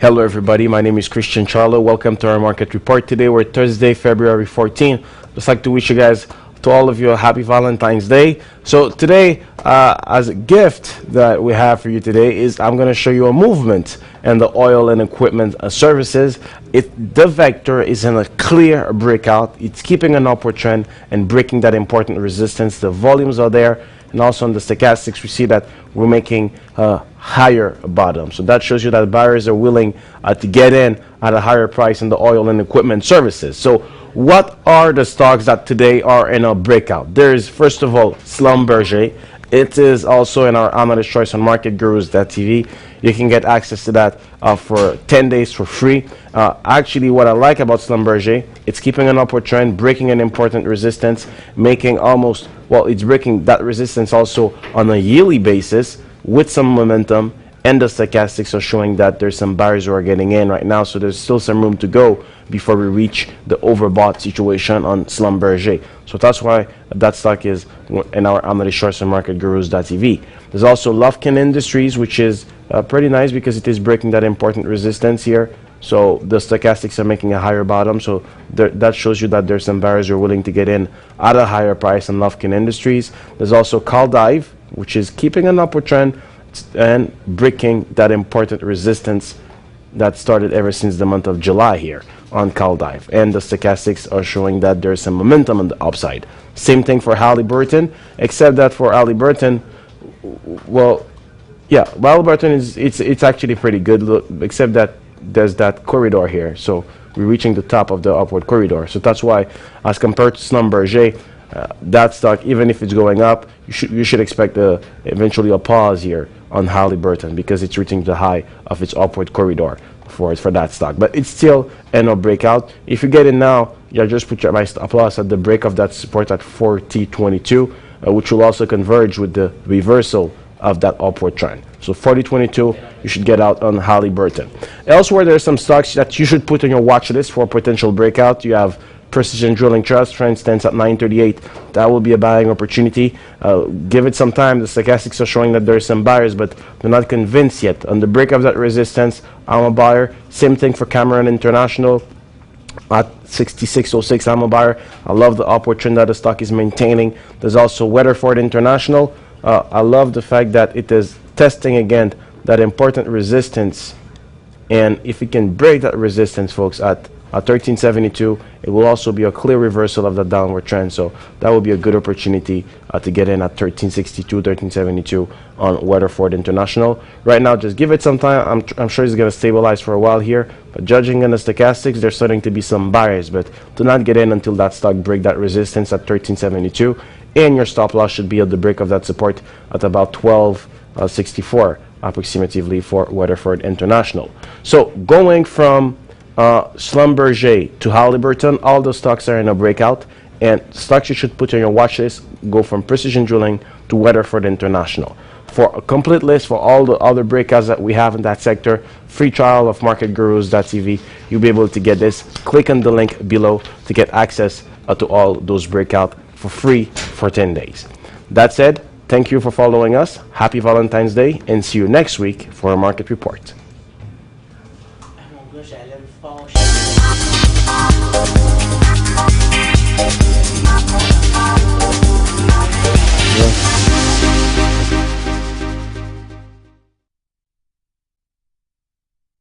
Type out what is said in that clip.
Hello everybody, my name is Christian Charlo. Welcome to our market report. Today we're Thursday, February 14. Just like to wish you guys, to all of you, a happy Valentine's Day. So today, as a gift that we have for you today is I'm going to show you a movement in the oil and equipment services. The vector is in a clear breakout. It's keeping an upward trend and breaking that important resistance. The volumes are there. And also on the stochastics, we see that we're making a higher bottom. So that shows you that buyers are willing to get in at a higher price in the oil and equipment services. So what are the stocks that today are in a breakout? There is, first of all, Schlumberger. It is also in our analyst choice on marketgurus.tv. You can get access to that for 10 days for free. Actually, what I like about Schlumberger, it's keeping an upward trend, breaking an important resistance, making almost, well, it's breaking that resistance also on a yearly basis with some momentum. And the stochastics are showing that there's some buyers who are getting in right now, so there's still some room to go before we reach the overbought situation on Schlumberger. So that's why that stock is in our analyst shorts on marketgurus.tv. There's also Lufkin Industries, which is pretty nice because it is breaking that important resistance here. So the stochastics are making a higher bottom, so that shows you that there's some buyers who are willing to get in at a higher price on Lufkin Industries. There's also Caldive, which is keeping an upward trend and breaking that important resistance that started ever since the month of July here on Caldive. And the stochastics are showing that there's some momentum on the upside. Same thing for Halliburton, except that for Halliburton, well, yeah, Halliburton it's actually pretty good, except that there's that corridor here. So we're reaching the top of the upward corridor. So that's why, as compared to Schlumberger, that stock, even if it's going up, you should expect eventually a pause here on Halliburton because it's reaching the high of its upward corridor for that stock. But it's still in a breakout. If you get in now, you just put your stop loss at the break of that support at 40.22, which will also converge with the reversal of that upward trend. So 40.22, you should get out on Halliburton. Elsewhere, there are some stocks that you should put on your watch list for a potential breakout. You have Precision Drilling Trust, trend stands at 938. That will be a buying opportunity. Give it some time. The stochastics are showing that there are some buyers, but they're not convinced yet. On the break of that resistance, I'm a buyer. Same thing for Cameron International at 6606. I'm a buyer. I love the upward trend that the stock is maintaining. There's also Weatherford International. I love the fact that it is testing again that important resistance, and if it can break that resistance, folks, at 1372, it will also be a clear reversal of the downward trend. So that will be a good opportunity to get in at 1362, 1372 on Weatherford International. Right now, just give it some time. I'm sure it's going to stabilize for a while here. But judging on the stochastics, there's starting to be some buyers. But do not get in until that stock break that resistance at 1372. And your stop loss should be at the break of that support at about 1264 approximately for Weatherford International. So going from Schlumberger to Halliburton, all the stocks are in a breakout, and stocks you should put on your watch list go from Precision Drilling to Weatherford International. For a complete list for all the other breakouts that we have in that sector, free trial of marketgurus.tv, you'll be able to get this. Click on the link below to get access to all those breakouts for free for 10 days. That said, thank you for following us. Happy Valentine's Day, and see you next week for a market report. Mon gars, j'allais le fâcher.